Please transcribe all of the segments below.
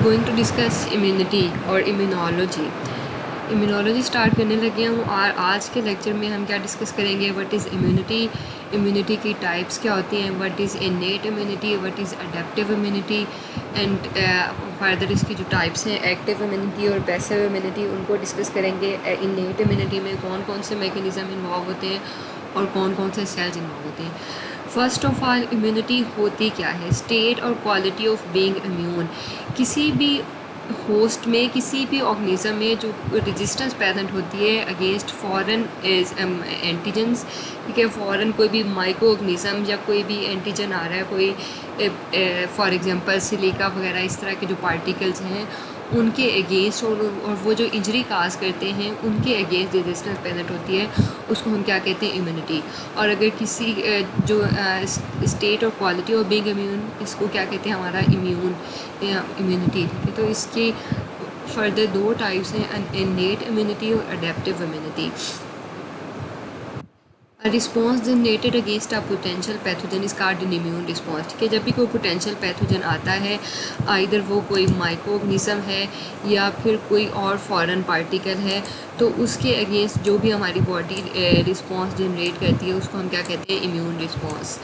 Going to discuss immunity और immunology. Immunology start करने लगे हूँ और आज के लेक्चर में हम क्या डिस्कस करेंगे, व्हाट इज़ इम्यूनिटी, इम्यूनिटी की टाइप्स क्या होती हैं, what is innate immunity, what is adaptive immunity and further इसकी जो टाइप्स हैं एक्टिव इम्यूनिटी और पैसिव इम्यूनिटी उनको डिस्कस करेंगे। इनेट इम्यूनिटी में कौन कौन से मैकेनिज़्म इन्वॉल्व होते हैं और कौन कौन से सेल्स इन्वॉल्व होते हैं। फर्स्ट ऑफ ऑल इम्यूनिटी होती क्या है, स्टेट और क्वालिटी ऑफ बीइंग इम्यून। किसी भी होस्ट में, किसी भी ऑर्गेनिज्म में जो रेजिस्टेंस प्रेजेंट होती है अगेंस्ट फॉरेन एंटीजन्स, ठीक है, फॉरेन कोई भी माइक्रो ऑर्गेनिज्म या कोई भी एंटीजन आ रहा है, कोई फॉर एग्जांपल सिलिका वगैरह इस तरह के जो पार्टिकल्स हैं उनके अगेंस्ट और वो जो इंजरी काज करते हैं उनके अगेंस्ट रेजिस्टेंस प्रेजेंट होती है, उसको हम क्या कहते हैं, इम्यूनिटी। और अगर किसी जो स्टेट और क्वालिटी ऑफ बीइंग इम्यून, इसको क्या कहते हैं, हमारा इम्यूनिटी, ठीक है। तो इसके फर्दर दो टाइप्स हैं, इनेट इम्यूनिटी और adaptive immunity. Response generated against a potential pathogen is called an immune response, ठीक है। जब भी कोई पोटेंशियल पैथोजन आता है, आइदर वो कोई माइक्रो ऑर्गेनिज्म है या फिर कोई और फॉरेन पार्टिकल है, तो उसके अगेंस्ट जो भी हमारी बॉडी रिस्पॉन्स जनरेट करती है उसको हम क्या कहते हैं, इम्यून रिस्पॉन्स।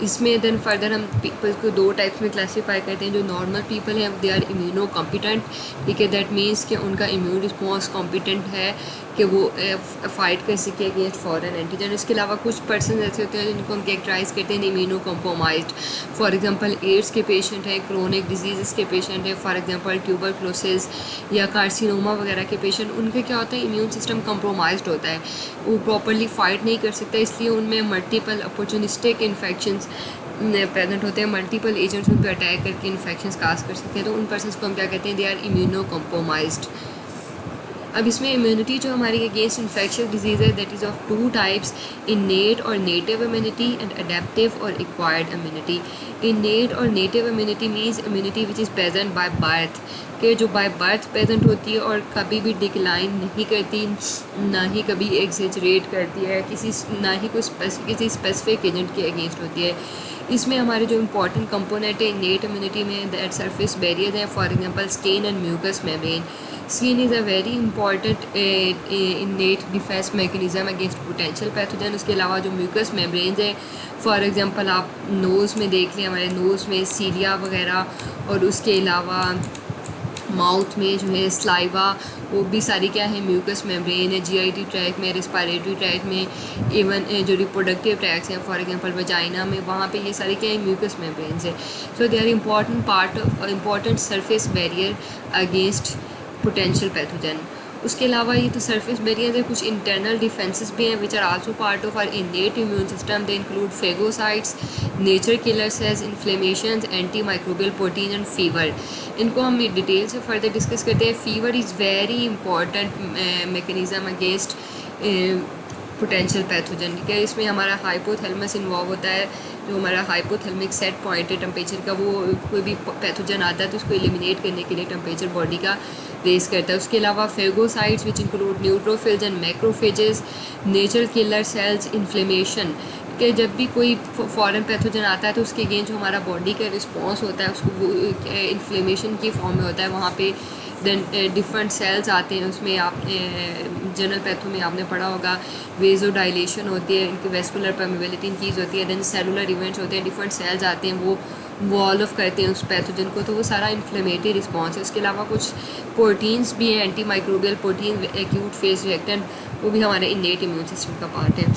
इसमें देन फर्दर हम पीपल को दो टाइप्स में क्लासीफाई करते हैं। जो नॉर्मल पीपल हैं दे आर इम्यूनो कॉम्पिटेंट, ठीक है, दैट मीन्स कि उनका इम्यून रिस्पॉन्स कॉम्पिटेंट है कि वो फाइट कर सके अगेंस्ट फॉरेन एंटीजन। इसके अलावा कुछ पर्सन ऐसे होते हैं जिनको हम कैरेक्टराइज करते हैं immunocompromised. For example AIDS के पेशेंट हैं, क्रोनिक डिजीज़ के पेशेंट हैं, फॉर एग्जांपल ट्यूबरक्लोसिस या कार्सिनोमा वगैरह के पेशेंट, उनके क्या होता है, इम्यून सिस्टम कॉम्प्रोमाइज्ड होता है, वो प्रॉपरली फाइट नहीं कर सकता, इसलिए उनमें मल्टीपल अपॉर्चुनिस्टिक इन्फेक्शंस प्रेजेंट होते हैं, मल्टीपल एजेंट्स उन पर अटैक करके इन्फेक्शंस काज कर सकते हैं। तो उन पर्सनस को हम क्या कहते हैं, दे आर इम्यूनो कॉम्प्रोमाइज्ड। अब इसमें इम्यूनिटी जो हमारी अगेंस्ट इन्फेक्शियस डिजीज़ है that is of two types, इनेट और नेटिव इम्यूनिटी एंड अडेप्टिव और एक्वायर्ड इम्यूनिटी। इनेट और native immunity means immunity which is present by birth, के जो बाय बर्थ प्रेजेंट होती है और कभी भी डिक्लाइन नहीं करती, ना ही कभी एग्जेजरेट करती है, ना ही किसी स्पेसिफिक एजेंट के अगेंस्ट होती है। इसमें हमारे जो इंपॉर्टेंट कंपोनेंट है इनेट इम्यूनिटी में, दैट सरफेस बैरियर है, for example skin and mucus membrane. Skin is a very important innate defence mechanism against potential pathogen. उसके अलावा जो म्यूकस मेम्ब्रेन्स है, फॉर एग्जांपल आप नोज़ में देख लें, हमारे नोज़ में सीलिया वगैरह, और उसके अलावा माउथ में जो है स्लाइवा, वो भी सारी क्या है, म्यूकस मेम्ब्रेन है। जीआईटी ट्रैक में, रिस्पायरेटरी ट्रैक में, इवन जो रिप्रोडक्टिव ट्रैक्स हैं, फॉर एग्जांपल वजाइना में, वहाँ पे ये सारी क्या है, म्यूकस मेम्ब्रेन्स है। So they are important part of important surface barrier against potential pathogen. उसके अलावा ये तो सरफेस बैरियर है, कुछ इंटरनल डिफेंसेस भी हैं which are also part of our innate immune system. They include phagocytes, natural killer cells, inflammation, anti microbial protein and fever. इनको हम डिटेल से फर्दर डिस्कस करते हैं। Fever is very important mechanism against potential pathogen, ठीक है। इसमें हमारा hypothalamus involve होता है, जो हमारा हाइपोथैलेमिक सेट पॉइंट है टेम्परेचर का, वो कोई भी पैथोजन आता है तो उसको एलिमिनेट करने के लिए टेम्परेचर बॉडी का रेस करता है। उसके अलावा phagocytes which include neutrophils and macrophages, nature killer cells, inflammation, कि जब भी कोई फॉरेन पैथोजन आता है तो उसके अगेंस्ट जो हमारा बॉडी का रिस्पॉन्स होता है उसको वो इन्फ्लेमेशन की फॉर्म में होता है। वहाँ पे देन डिफरेंट सेल्स आते हैं, उसमें आपने जनरल पैथो में आपने पढ़ा होगा वेजो डायलेशन होती है, इनकी वेस्कुलर परमेबिलिटी इंक्रीज होती है, देन सेलुलर इवेंट्स होते हैं, डिफरेंट सेल्स आते हैं, वो वॉल ऑफ करते हैं उस पैथोजन को, तो वो सारा इन्फ्लेमेटरी रिस्पॉन्स है। उसके अलावा कुछ प्रोटीन्स भी हैं, anti microbial protein, acute phase reactant, वो भी हमारे इनेट इम्यून सिस्टम का पार्ट है।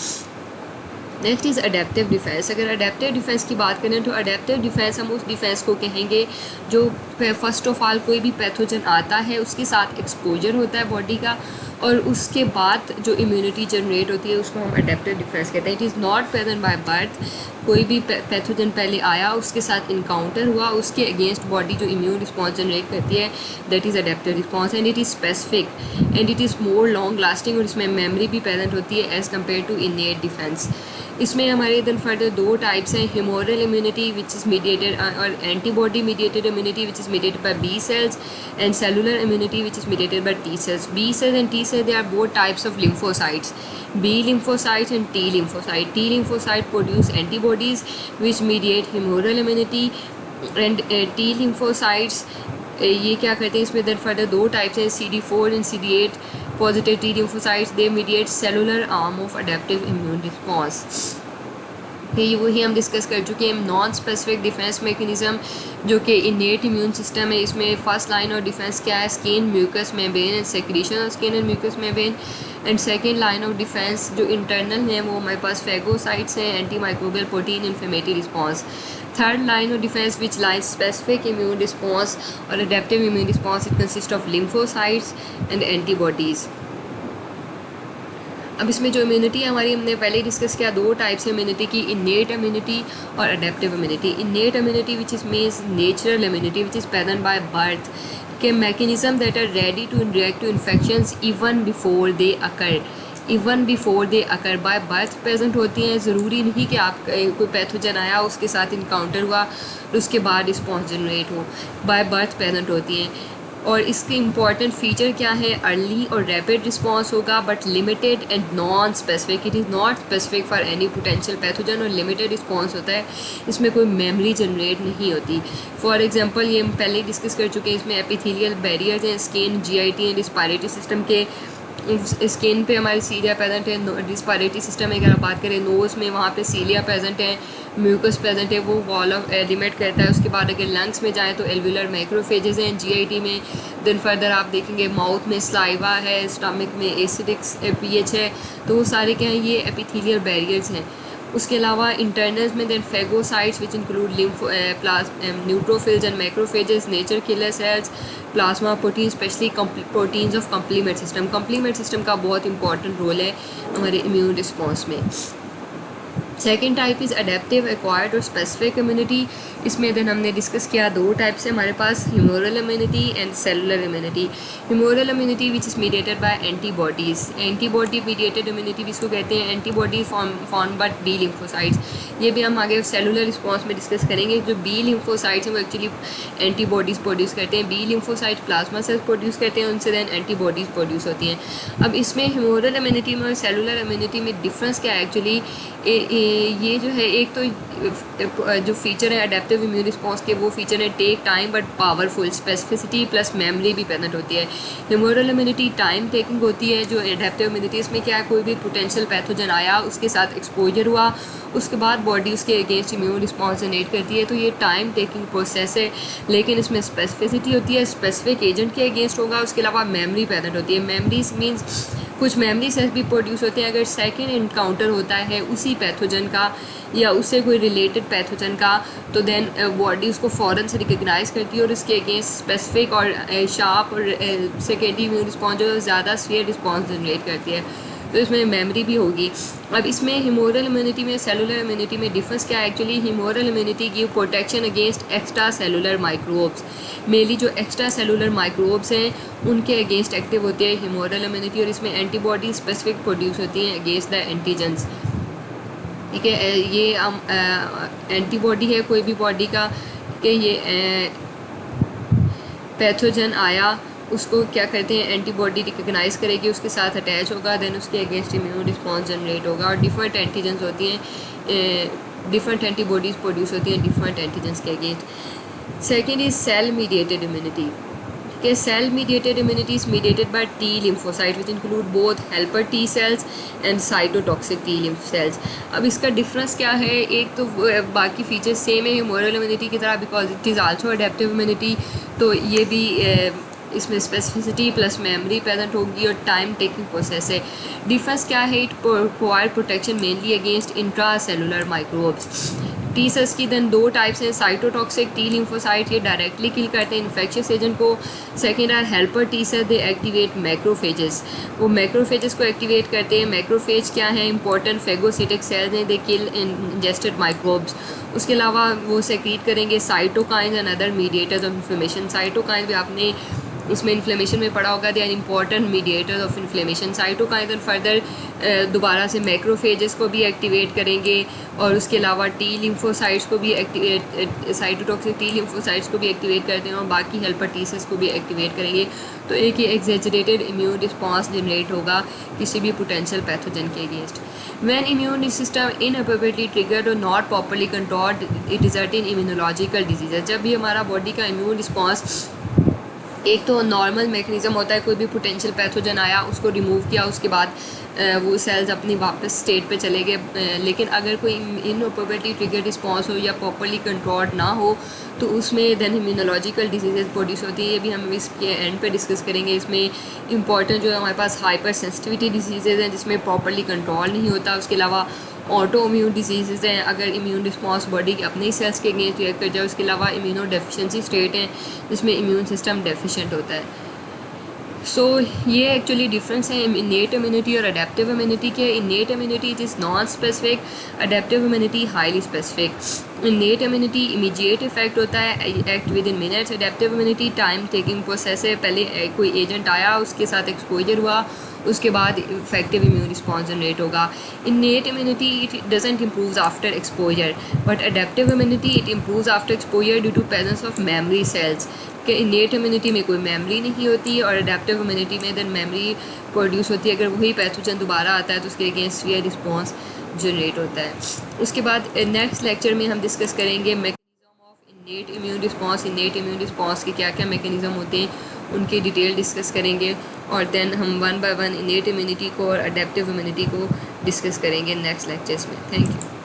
Next is adaptive defence. अगर अडेप्टिव डिफेंस की बात करें तो अडेप्टिव डिफेंस हम उस डिफेंस को कहेंगे जो फर्स्ट ऑफ ऑल कोई भी पैथोजन आता है उसके साथ एक्सपोजर होता है बॉडी का, और उसके बाद जो इम्यूनिटी जनरेट होती है उसको हम अडेप्टिव डिफेंस कहते हैं। It is not present by birth, कोई भी पैथोजन पहले आया, उसके साथ इनकाउंटर हुआ, उसके अगेंस्ट बॉडी जो इम्यून रिस्पॉन्स जनरेट करती है that is adaptive response, and it is specific and it is more long lasting, और इसमें मेमोरी भी प्रेजेंट होती है as compare to innate defence. इसमें हमारे देन फर्दर दो टाइप्स हैं, humoral immunity which is mediated और antibody mediated immunity which is mediated by B cells, and cellular immunity which is mediated by T cells. B cells and T cells, they are both types of lymphocytes, B lymphocytes and T lymphocyte. T lymphocyte produce antibodies which mediate humoral immunity, and T lymphocytes ये क्या करते हैं, इसमें then further दो types हैं, CD4 and CD8 positive T lymphocytes, they mediate cellular arm of adaptive immune response. ये वही हम डिस्कस कर चुके हैं। नॉन स्पेसिफिक डिफेंस मैकेनिज्म जो कि इनेट इम्यून सिस्टम है, इसमें फर्स्ट लाइन ऑफ डिफेंस क्या है, skin mucus membrane and secretion of skin and mucus membrane. And second line of defence जो इंटरनल है वो हमारे पास फेगोसाइट्स हैं, anti microbial protein, inflammatory response. Third line of defence which line specific immune response और adaptive immune response, it consist of lymphocytes and antibodies. अब इसमें जो इम्यूनिटी है हमारी, हमने पहले ही डिस्कस किया, दो टाइप्स है इम्यूनिटी की, इनेट इम्यूनिटी और adaptive immunity. Innate immunity which is means natural immunity which is पैदन बाय बर्थ, के mechanism that are ready to react to infections even before they occur by birth present होती हैं। ज़रूरी नहीं कि आप कोई पैथोजन आया उसके साथ इनकाउंटर हुआ तो उसके बाद रिस्पॉन्स जनरेट हो, बाय बर्थ प्रेजेंट होती हैं। और इसके इम्पॉर्टेंट फ़ीचर क्या है, अर्ली और रैपिड रिस्पॉन्स होगा but limited and non specific, it is not specific for any potential pathogen, और लिमिटेड रिस्पॉन्स होता है, इसमें कोई मेमोरी जनरेट नहीं होती। फॉर एग्जांपल ये हम पहले डिस्कस कर चुके हैं, इसमें एपिथेलियल बैरियर्स हैं, skin, GIT and respiratory system के। स्किन पे हमारी सीलिया प्रेजेंट है, रिस्पायरेटरी सिस्टम में अगर आप बात करें नोज़ में, वहाँ पे सीलिया प्रेजेंट है, म्यूकस प्रेजेंट है, वो वॉल ऑफ लिमिट करता है। उसके बाद अगर लंग्स में जाएँ तो एल्वुलर मैक्रोफेजेस हैं GIT में। देन फर्दर आप देखेंगे माउथ में स्लाइवा है, स्टमक में एसिडिक pH है, तो वो सारे क्या हैं, ये एपिथेलियल बैरियर्स हैं। उसके अलावा इंटरनल्स में then phagocytes which include neutrophils and macrophages, nature killer cells, plasma protein, specially proteins of complement system. Complement system का बहुत इंपॉर्टेंट रोल है हमारे इम्यून रिस्पॉन्स में। Second type is adaptive acquired और स्पेसिफिक इम्यूनिटी। इसमें then हमने discuss किया दो टाइप्स है हमारे पास, humoral immunity and cellular immunity. Humoral immunity which is mediated by antibodies, antibody mediated immunity जिसको कहते हैं, antibody form but B lymphocytes. ये भी हम आगे सेलुलर रिस्पॉन्स में डिस्कस करेंगे। जो बी लिम्फोसाइट्स हैं वो एक्चुअली एंटीबॉडीज़ प्रोड्यूस करते हैं, B lymphocyte plasma cells produce करते हैं, उनसे देन एंटीबॉडीज़ प्रोड्यूस होती हैं। अब इसमें ह्यूमोरल इम्यूनिटी में और सेलुलर इम्यूनिटी में डिफरेंस क्या है एक्चुअली, ये जो है, एक तो जो फीचर है अडेप्टिव इम्यून रिस्पॉन्स के, वो फीचर है take time but powerful, specificity plus memory भी प्रेजेंट होती है। ह्यूमोरल इम्यूनिटी टाइम टेकिंग होती है, जो अडेप्टिव इम्यूनिटी इसमें क्या है, कोई भी पोटेंशियल पैथोजन आया, उसके साथ एक्सपोजर हुआ, उसके बाद बॉडी उसके अगेंस्ट इम्यून रिस्पॉन्स जनरेट करती है, तो ये टाइम टेकिंग प्रोसेस है। लेकिन इसमें स्पेसिफिसिटी होती है, स्पेसिफिक एजेंट के अगेंस्ट होगा। उसके अलावा मेमोरी प्रेजेंट होती है, मेमोरीज मीन्स कुछ मेमोरी सेल्स भी प्रोड्यूस होते हैं अगर सेकेंड इनकाउंटर होता है उसी पैथोजन का या उससे कोई रिलेटेड पैथोजन का, तो देन बॉडी उसको फ़ौरन से रिकग्नाइज करती है और उसके अगेंस्ट स्पेसिफिक और शार्प और सेकेंडरी इम्यून रिस्पॉन्स जो ज़्यादा स्फीयर रिस्पॉन्स जनरेट करती है, तो इसमें मेमोरी भी होगी। अब इसमें ह्यूमोरल इम्यूनिटी में सेलुलर इम्यूनिटी में डिफरेंस क्या है actually, humoral immunity give protection against extra cellular microbes, mainly जो एक्स्ट्रा सेलुलर माइक्रोब्स हैं उनके अगेंस्ट एक्टिव होती है ह्यूमोरल इम्यूनिटी, और इसमें एंटीबॉडी स्पेसिफिक प्रोड्यूस होती हैं अगेंस्ट द एंटीजेंस। ठीक है, ये एंटीबॉडी है कोई भी बॉडी का कि ये पैथोजन आया, उसको क्या करते हैं, एंटीबॉडी रिकग्नाइज करेगी, उसके साथ अटैच होगा, देन उसके अगेंस्ट इम्यून रिस्पॉन्स जनरेट होगा, और डिफरेंट एंटीजेंस होती हैं, डिफरेंट एंटीबॉडीज़ प्रोड्यूस होती हैं डिफरेंट एंटीजेंस के against. Second is cell mediated immunity. Okay, cell mediated immunity is mediated by T lymphocyte which include both helper T cells and cytotoxic T lymph cells। अब इसका difference क्या है, एक तो बाकी फीचर्स सेम है humoral immunity की तरह, because it is also adaptive immunity, तो ये भी इसमें स्पेसिफिसिटी प्लस मेमोरी प्रेजेंट होगी और टाइम टेकिंग प्रोसेस है। डिफरेंस क्या है, it provide protection mainly against intracellular microbes. T cells की देन दो टाइप्स हैं, साइटोटॉक्सिक टी लिम्फोसाइट, ये डायरेक्टली किल करते हैं इन्फेक्शियस एजेंट को। Second are helper T cell, they activate macrophages, वो मैक्रोफेजेस को एक्टिवेट करते हैं। मैक्रोफेज क्या है, इंपॉर्टेंट फेगोसिटिक सेल्स हैं, दे किल इंजेस्टेड माइक्रोब्स। उसके अलावा वो सेक्रीट करेंगे cytokines and other mediators of inflammation. Cytokines भी आपने उसमें इन्फ्लेमेशन में पढ़ा होगा, they are important mediators of inflammation. Cytokines and further दोबारा से मैक्रोफेजेस को भी एक्टिवेट करेंगे, और उसके अलावा टी लिम्फोसाइट्स को भी एक्टिवेट, साइटोटॉक्सिक टी लिम्फोसाइट्स को भी एक्टिवेट करते हैं, और बाकी हेल्पर टी सेल्स को भी एक्टिवेट करेंगे। तो एक ये एग्जेजरेटेड इम्यून रिस्पॉन्स जनरेट होगा किसी भी पोटेंशियल पैथोजन के against. When immune system inappropriately triggered or not properly controlled, it result in immunological diseases। जब भी हमारा बॉडी का इम्यून रिस्पॉन्स एक तो नॉर्मल मैकेनिज़्म होता है, कोई भी पोटेंशियल पैथोजन आया उसको रिमूव किया, उसके बाद वो सेल्स अपनी वापस स्टेट पे चले गए। लेकिन अगर कोई इनअप्रोप्रिएटली ट्रिगर रिस्पॉन्स हो या प्रॉपरली कंट्रोल्ड ना हो तो उसमें देन इम्यूनोलॉजिकल डिजीज़ प्रोड्यूस होती है। ये भी हम इसके एंड पे डिस्कस करेंगे। इसमें इंपॉर्टेंट जो है हमारे पास हाइपर सेंसिटिविटी डिजीज़ हैं जिसमें प्रॉपरली कंट्रोल नहीं होता। उसके अलावा ऑटो इम्यून डिजीज़ हैं, अगर इम्यून रिस्पॉन्स बॉडी के अपने ही सेल्स के अगेंस्ट रिएक्ट कर जाए। उसके अलावा इम्यूनो डेफिशिएंसी स्टेट हैं जिसमें इम्यून सिस्टम डेफिशिएंट होता है। ये एक्चुअली डिफरेंस है इनेट इम्यूनिटी और अडेप्टिव इम्यूनिटी के। इनेट immunity it is non specific, adaptive immunity highly specific. Innate immunity immediate effect होता है, act with in minutes. Adaptive immunity time taking process है, पहले कोई एजेंट आया उसके साथ एक्सपोजर हुआ उसके बाद इफेक्टिव इम्यून रिस्पॉन्स जनरेट होगा। Innate immunity it doesn't improve after exposure, but adaptive immunity it improve after exposure due to presence of memory cells. कि इनेट इम्यूनिटी में कोई मेमोरी नहीं होती और अडेप्टिव इम्यूनिटी में देन मेमोरी प्रोड्यूस होती है। अगर वही पैथोजन दोबारा आता है तो उसके अगेंस्ट ये रिस्पॉन्स जनरेट होता है। उसके बाद नेक्स्ट लेक्चर में हम डिस्कस करेंगे mechanism of इनेट immune response. इनेट immune response के क्या क्या मैकेनिज्म होते हैं उनकी डिटेल डिस्कस करेंगे और देन हम one by one innate immunity को और अडेप्टिव इम्यूनिटी को डिस्कस करेंगे नेक्स्ट लेक्चर्स में। Thank you.